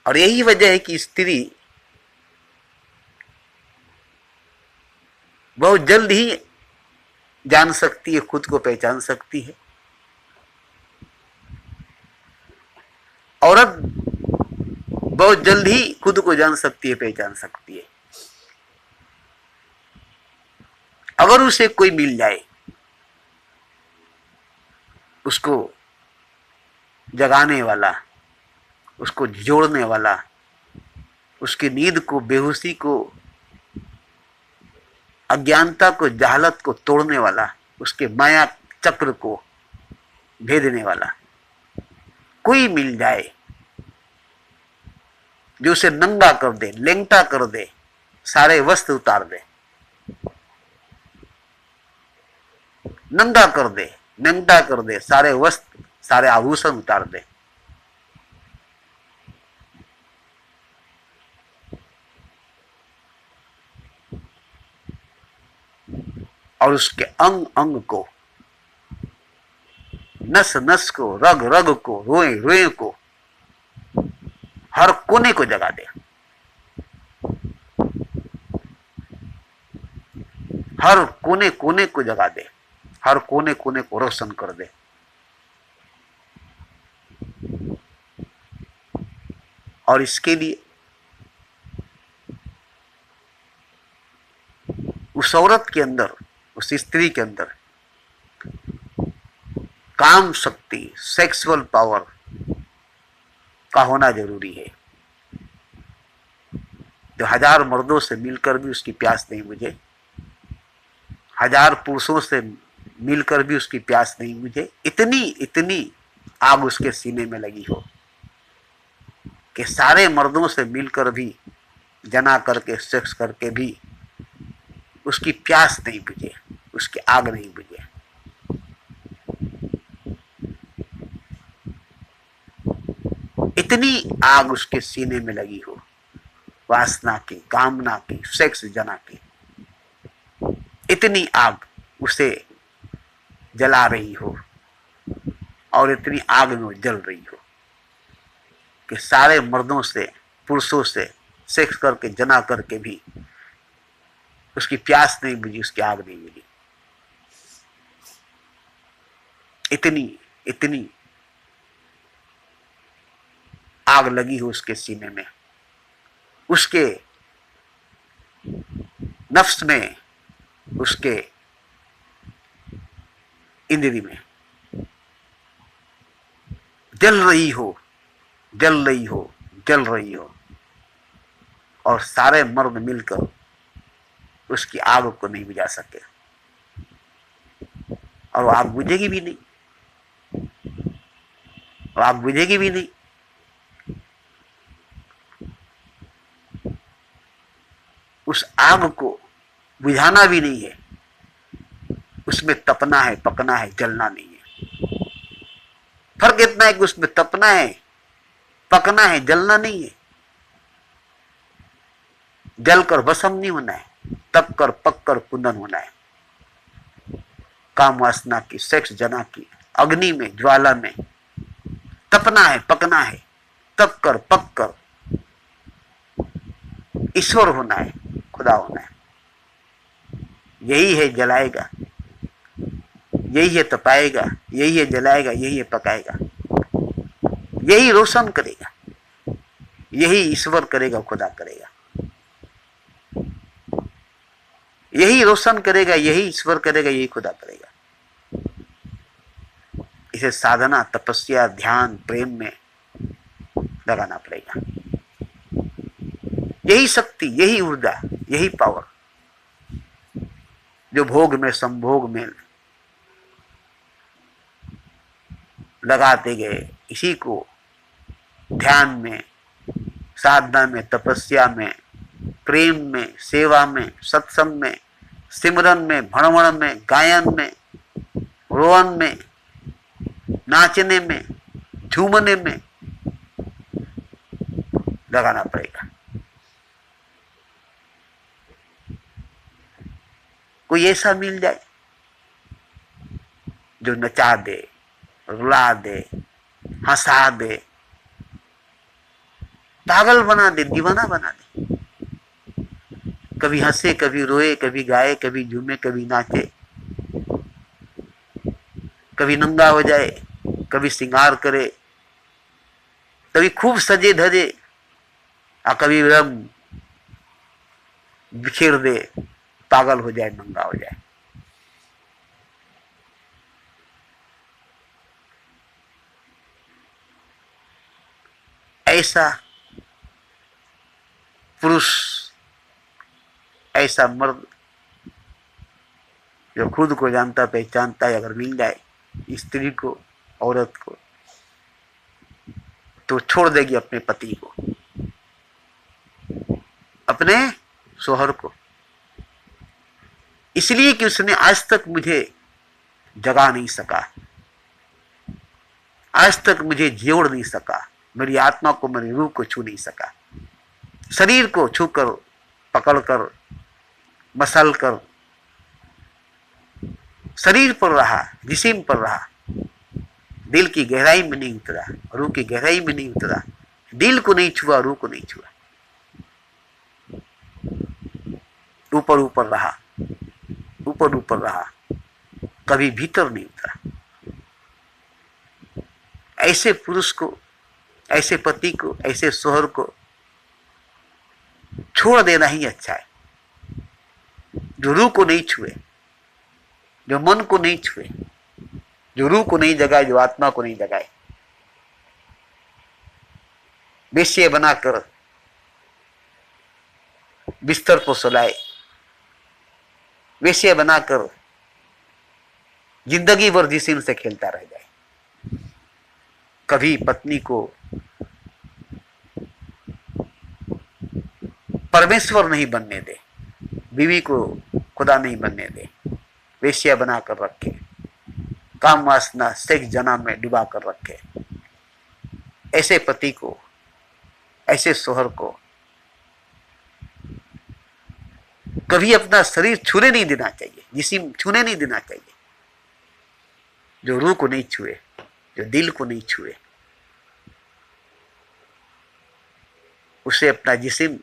और यही वजह है कि स्त्री बहुत जल्द ही जान सकती है, खुद को पहचान सकती है। औरत बहुत जल्द ही खुद को जान सकती है, पहचान सकती है। अगर उसे कोई मिल जाए, उसको जगाने वाला, उसको जोड़ने वाला, उसकी नींद को, बेहोशी को, अज्ञानता को, जहालत को तोड़ने वाला, उसके माया चक्र को भेदने वाला कोई मिल जाए, जो उसे नंगा कर दे, लेंगटा कर दे, सारे वस्त्र उतार दे, नंगा कर दे, नंगा कर दे, सारे वस्त्र, सारे आभूषण उतार दे, और उसके अंग अंग को, नस नस को, रग रग को, रोए रोए को, हर कोने को जगा दे, हर कोने कोने को जगा दे, हर कोने कोने को रोशन कर दे। और इसके लिए उस औरत के अंदर, उस स्त्री के अंदर काम शक्ति, सेक्सुअल पावर का होना जरूरी है, जो 1000 मर्दों से मिलकर भी उसकी प्यास नहीं बुझे, 1000 पुरुषों से मिलकर भी उसकी प्यास नहीं बुझे। इतनी आग उसके सीने में लगी हो कि सारे मर्दों से मिलकर भी, जना करके, सेक्स करके भी उसकी प्यास नहीं बुझे, उसकी आग नहीं बुझे। इतनी आग उसके सीने में लगी हो, वासना की, कामना की, सेक्स, जना की, इतनी आग उसे जला रही हो और इतनी आग में जल रही हो कि सारे मर्दों से, पुरुषों से सेक्स करके, जना करके भी उसकी प्यास नहीं बुझी, उसकी आग नहीं बुझी। इतनी इतनी आग लगी हो उसके सीने में, उसके नफ्स में, उसके इंद्री में जल रही हो, जल रही हो, जल रही हो, और सारे मर्द मिलकर उसकी आग को नहीं बुझा सके, और वो आग बुझेगी भी नहीं, और आग बुझेगी भी नहीं। उस आग को बुझाना भी नहीं है, उसमें तपना है, पकना है, जलना नहीं है। फर्क इतना है कि उसमें तपना है, पकना है, जलना नहीं है। जलकर भस्म नहीं होना है, तप कर पक कर कुंदन होना है। काम वासना की, सेक्स जना की अग्नि में, ज्वाला में तपना है, पकना है, तप कर पक कर ईश्वर होना है, खुदा होना है। यही है जलाएगा, यही है तपाएगा, यही है जलाएगा, यही है पकाएगा, यही रोशन करेगा, यही ईश्वर करेगा, खुदा करेगा। यही रोशन करेगा, यही ईश्वर करेगा, यही खुदा करेगा। इसे साधना, तपस्या, ध्यान, प्रेम में लगाना पड़ेगा। यही शक्ति, यही ऊर्जा, यही पावर जो भोग में, संभोग में लगाते गए, इसी को ध्यान में, साधना में, तपस्या में, प्रेम में, सेवा में, सत्संग में, सिमरन में, भणवण में, गायन में, रोवन में, नाचने में, झूमने में लगाना पड़ेगा। कोई ऐसा मिल जाए जो नचा दे, रुला दे, हंसा दे, पागल बना दे, दीवाना बना दे। कभी हंसे, कभी रोए, कभी गाए, कभी झूमे, कभी नाचे, कभी नंगा हो जाए, कभी श्रृंगार करे, कभी खूब सजे धजे, और कभी रंग बिखेर दे, पागल हो जाए, नंगा हो जाए। ऐसा पुरुष, ऐसा मर्द जो खुद को जानता पहचानता है, अगर मिल जाए स्त्री को, औरत को, तो छोड़ देगी अपने पति को, अपने शोहर को, इसलिए कि उसने आज तक मुझे जगा नहीं सका, आज तक मुझे जोड़ नहीं सका, मेरी आत्मा को, मेरी रूह को छू नहीं सका। शरीर को छूकर, पकड़कर, मसल कर शरीर पर रहा, जिस्म पर रहा, दिल की गहराई में नहीं उतरा, रूह की गहराई में नहीं उतरा, दिल को नहीं छुआ, रूह को नहीं छुआ, ऊपर ऊपर रहा, ऊपर ऊपर रहा, कभी भीतर नहीं उतरा। ऐसे पुरुष को, ऐसे पति को, ऐसे शोहर को छोड़ देना ही अच्छा है, जो रूह को नहीं छुए, जो मन को नहीं छुए, जो रूह को नहीं जगाए, जो आत्मा को नहीं जगाए। वेश्या बनाकर बिस्तर पर सुलाए, वेश्या बनाकर जिंदगी भर जिस्म से खेलता रह जाए, कभी पत्नी को परमेश्वर नहीं बनने दे, बीवी को खुदा नहीं बनने दे, वेश्या बनाकर रखे, काम वासना, सेक्स जना में डुबा कर रखे। ऐसे पति को, ऐसे शोहर को कभी अपना शरीर छूने नहीं देना चाहिए, जिस्म छूने नहीं देना चाहिए। जो रूह को नहीं छुए, जो दिल को नहीं छुए, उसे अपना जिस्म,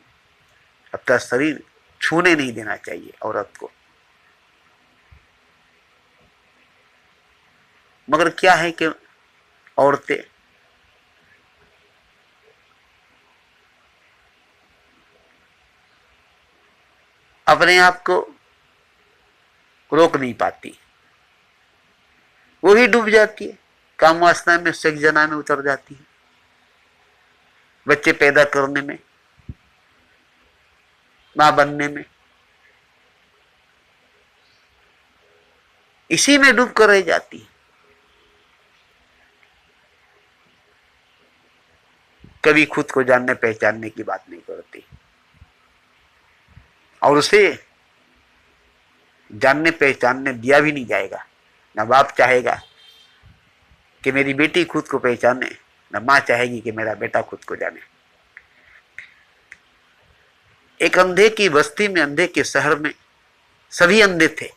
अपना शरीर छूने नहीं देना चाहिए औरत को। मगर क्या है कि औरतें अपने आप को रोक नहीं पाती, वो ही डूब जाती है, काम वासना में, सेक्स जना में उतर जाती है, बच्चे पैदा करने में, मां बनने में, इसी में डूब कर रह जाती है। कभी खुद को जानने पहचानने की बात नहीं करती, और उसे जानने पहचानने दिया भी नहीं जाएगा। ना बाप चाहेगा कि मेरी बेटी खुद को पहचाने, ना मां चाहेगी कि मेरा बेटा खुद को जाने। एक अंधे की बस्ती में, अंधे के शहर में सभी अंधे थे,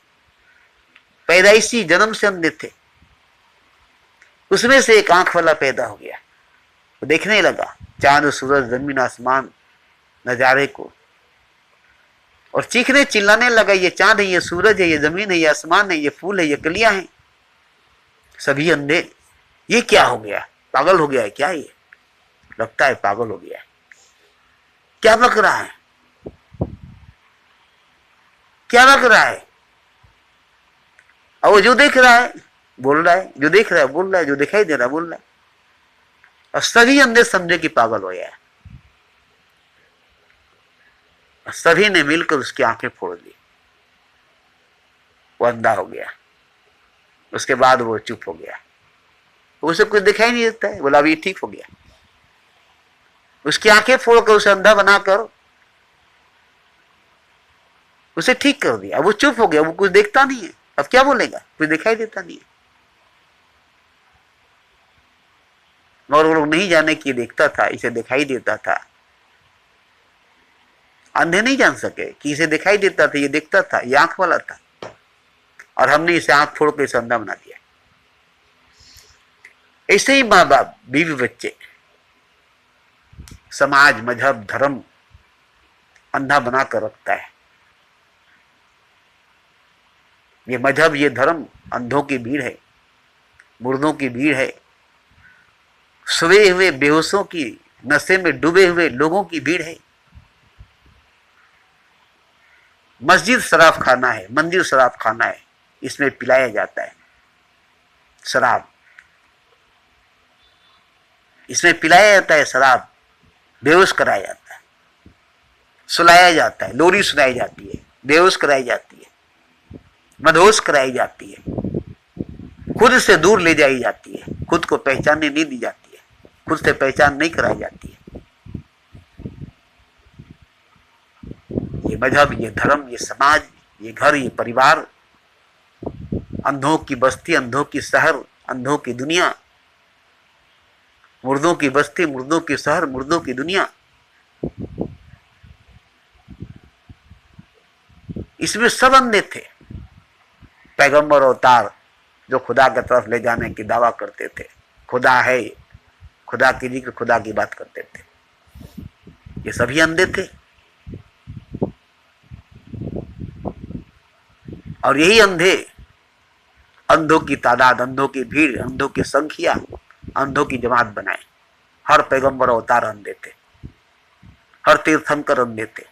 पैदाइशी जन्म से अंधे थे। उसमें से एक आंख वाला पैदा हो गया, वो देखने लगा चांद सूरज जमीन आसमान नजारे को, और चीखने चिल्लाने लगा, ये चांद है, ये सूरज है, ये जमीन है, ये आसमान है, ये फूल है, ये कलियां हैं। सभी अंधे, ये क्या हो गया? पागल हो गया है क्या? ये लगता है पागल हो गया है। क्या बक रहा है? क्या बक रहा है? और वो जो देख रहा है बोल रहा है, जो देख रहा है बोल रहा है, जो दिखाई दे रहा है बोल रहा है, और सभी अंधे समझे कि पागल हो गया है। सभी ने मिलकर उसकी आंखें फोड़ दी, वो अंधा हो गया। उसके बाद वो चुप हो गया, उसे कुछ दिखाई नहीं देता है। बोला अभी ठीक हो गया। उसकी आंखें फोड़कर उसे अंधा बनाकर उसे ठीक कर दिया। वो चुप हो गया, वो कुछ देखता नहीं है। अब क्या बोलेगा? कुछ दिखाई देता नहीं है। मगर वो लोग नहीं जाने कि देखता था, इसे दिखाई देता था। अंधे नहीं जान सके कि इसे दिखाई देता था, ये देखता था, ये आंख वाला था, और हमने इसे आंख फोड़ के इसे अंधा बना दिया। ऐसे ही माँ बाप, बीवी बच्चे, समाज, मजहब, धर्म अंधा बना कर रखता है। ये मजहब, ये धर्म अंधों की भीड़ है, मुर्दों की भीड़ है, सोए हुए बेहोशों की, नशे में डूबे हुए लोगों की भीड़ है। मस्जिद शराब खाना है, मंदिर शराब खाना है, इसमें पिलाया जाता है शराब, इसमें पिलाया जाता है शराब, बेहोश कराया जाता है, सुलाया जाता है, लोरी सुनाई जाती है, बेहोश कराई जाती है, मदहोश कराई जाती है, खुद से दूर ले जाई जाती है, खुद को पहचानने नहीं दी जाती है, खुद से पहचान नहीं कराई जाती है। ये मजहब, ये धर्म, ये समाज, ये घर, ये परिवार, अंधों की बस्ती, अंधों की शहर, अंधों की दुनिया, मुर्दों की बस्ती, मुर्दों की शहर, मुर्दों की दुनिया, इसमें सब अंधे थे। पैगंबर अवतार जो खुदा की तरफ ले जाने की दावा करते थे, खुदा है, खुदा की जिक्र, खुदा की बात करते थे, ये सभी अंधे थे। और यही अंधे, अंधों की तादाद, अंधों की भीड़, अंधों की संख्या, अंधों की जमात बनाए। हर पैगंबर अवतार अंधे थे, हर तीर्थंकर अंधे थे,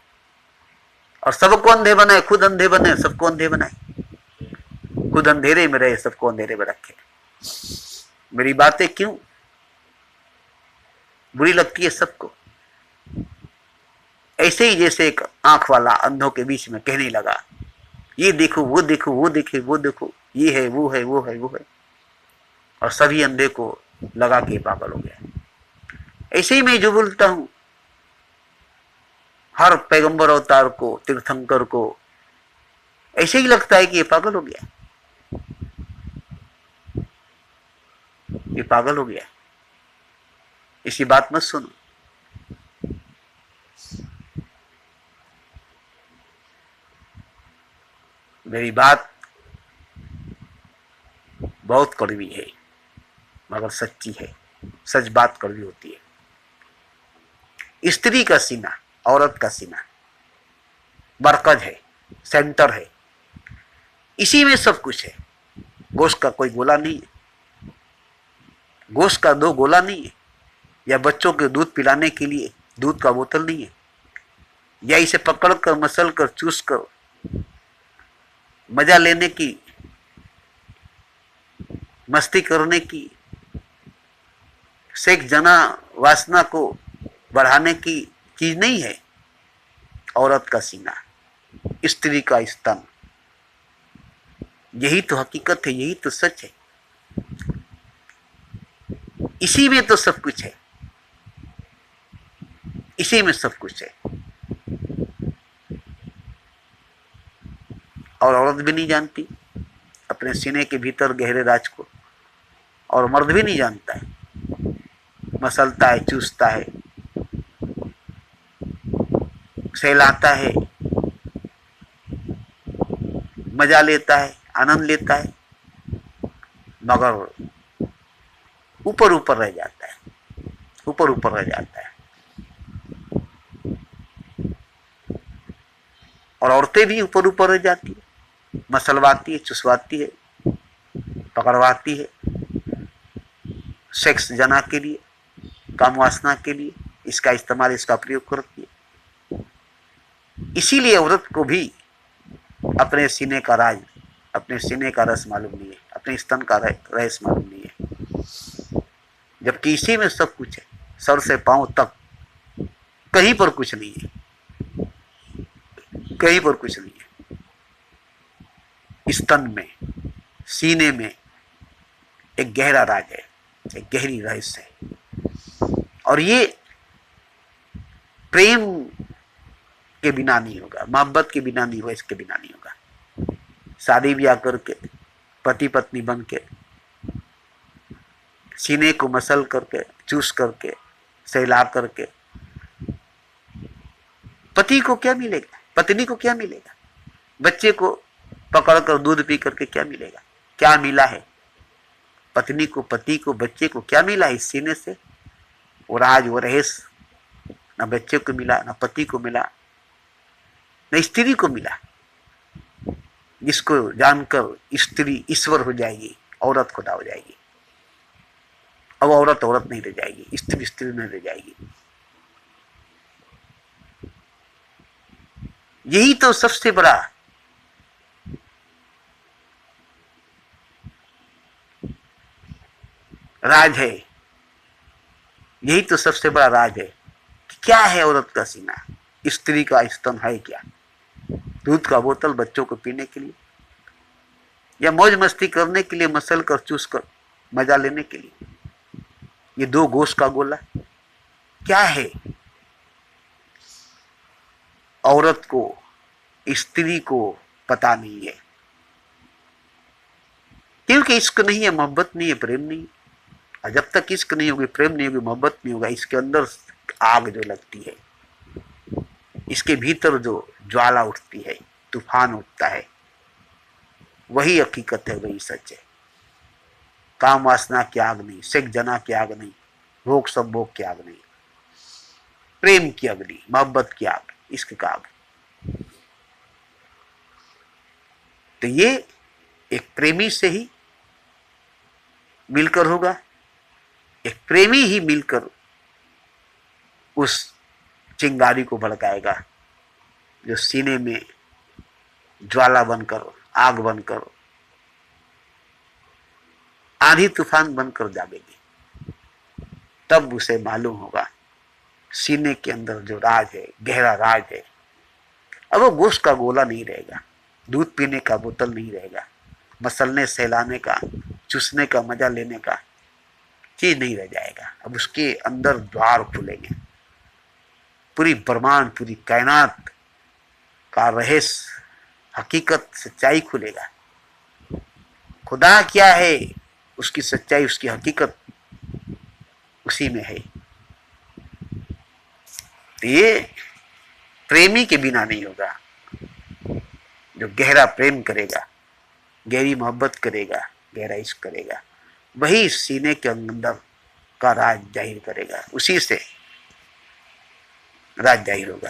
और सबको अंधे बनाए, खुद अंधे बने, सबको अंधे बनाए, खुद अंधेरे में रहे, सबको अंधेरे में रखे। मेरी बातें क्यों बुरी लगती है सबको? ऐसे ही जैसे एक आंख वाला अंधों के बीच में कहने लगा, ये देखो, वो देखो, वो देखे, वो देखो, ये है, वो है, वो है, वो है, और सभी अंधे को लगा के पागल हो गया। ऐसे ही मैं जो बोलता हूं, हर पैगंबर अवतार को, तीर्थंकर को ऐसे ही लगता है कि ये पागल हो गया, ये पागल हो गया। इसी बात मत सुनो। मेरी बात बहुत कड़वी है मगर सच्ची है। सच बात कड़वी होती है। स्त्री का सीना, औरत का सीना मरकज है, सेंटर है, इसी में सब कुछ है। गोश्त का कोई गोला नहीं है, गोश्त का दो गोला नहीं है, या बच्चों के दूध पिलाने के लिए दूध का बोतल नहीं है, या इसे पकड़कर मसल कर चूस कर मजा लेने की, मस्ती करने की, सेक्स जना वासना को बढ़ाने की चीज नहीं है। औरत का सीना, स्त्री का स्तन, यही तो हकीकत है, यही तो सच है। इसी में तो सब कुछ है, इसी में सब कुछ है। और औरत भी नहीं जानती अपने सीने के भीतर गहरे राज को, और मर्द भी नहीं जानता है। मसलता है, चूसता है, सहलाता है, मजा लेता है, आनंद लेता है, मगर ऊपर ऊपर रह जाता है, ऊपर ऊपर रह जाता है। और औरतें भी ऊपर ऊपर रह जाती है, मसलवाती है, चुसवाती है, पकड़वाती है, सेक्स जना के लिए, काम वासना के लिए इसका इस्तेमाल, इसका प्रयोग करती है। इसीलिए औरत को भी अपने सीने का राज, अपने सीने का रस मालूम नहीं है, अपने स्तन का रहस्य मालूम नहीं है। जबकि इसी में सब कुछ है, सर से पांव तक, कहीं पर कुछ नहीं है, कहीं पर कुछ नहीं है। स्तन में, सीने में एक गहरा राज है, एक गहरी रहस्य है। और ये प्रेम के बिना नहीं होगा, मोहब्बत के बिना नहीं होगा, इसके बिना नहीं होगा। शादी ब्याह करके, पति पत्नी बन के, सीने को मसल करके, चूस करके, सहला करके, पति को क्या मिलेगा, पत्नी को क्या मिलेगा, बच्चे को पकड़कर दूध पी करके क्या मिलेगा? क्या मिला है पत्नी को, पति को, बच्चे को क्या मिला है इस सीने से? वो राज, वो रहस्य न बच्चे को मिला, न पति को मिला, न स्त्री को मिला, जिसको जानकर स्त्री ईश्वर हो जाएगी, औरत खुदा हो जाएगी। अब औरत औरत नहीं रह जाएगी, स्त्री स्त्री नहीं रह जाएगी। यही तो सबसे बड़ा राज है, यही तो सबसे बड़ा राज है कि क्या है औरत का सीना, स्त्री का स्तन है क्या? दूध का बोतल बच्चों को पीने के लिए, या मौज मस्ती करने के लिए, मसल कर चूस कर मजा लेने के लिए? ये दो गोश्त का गोला क्या है? औरत को, स्त्री को पता नहीं है, क्योंकि इश्क नहीं है, मोहब्बत नहीं है, प्रेम नहीं है। और जब तक इश्क नहीं होगी, प्रेम नहीं होगी, मोहब्बत नहीं होगा, इसके अंदर आग जो लगती है, इसके भीतर जो ज्वाला उठती है, तूफान उठता है, वही हकीकत है, वही सच है। काम वासना की आग नहीं, सेक्स जना की आग नहीं, भोग सब भोग की आग नहीं, प्रेम की अग्नि, मोहब्बत की आग, इश्क का आग। तो ये एक प्रेमी से ही मिलकर होगा, एक प्रेमी ही मिलकर उस चिंगारी को भड़काएगा जो सीने में ज्वाला बनकर, आग बनकर, आंधी तूफान बनकर जागेगी। तब उसे मालूम होगा सीने के अंदर जो राज है, गहरा राज है। अब वो गोश्त का गोला नहीं रहेगा, दूध पीने का बोतल नहीं रहेगा, मसलने, सहलाने का, चूसने का, मजा लेने का चीज नहीं रह जाएगा। अब उसके अंदर द्वार खुलेंगे, पूरी ब्रह्मांड, पूरी कायनात का रहस्य, हकीकत, सच्चाई खुलेगा। खुदा क्या है, उसकी सच्चाई, उसकी हकीकत उसी में है। ये प्रेमी के बिना नहीं होगा, जो गहरा प्रेम करेगा, गहरी मोहब्बत करेगा, गहरा इश्क करेगा, वही सीने के अंदर का राज जाहिर करेगा, उसी से राज जाहिर होगा।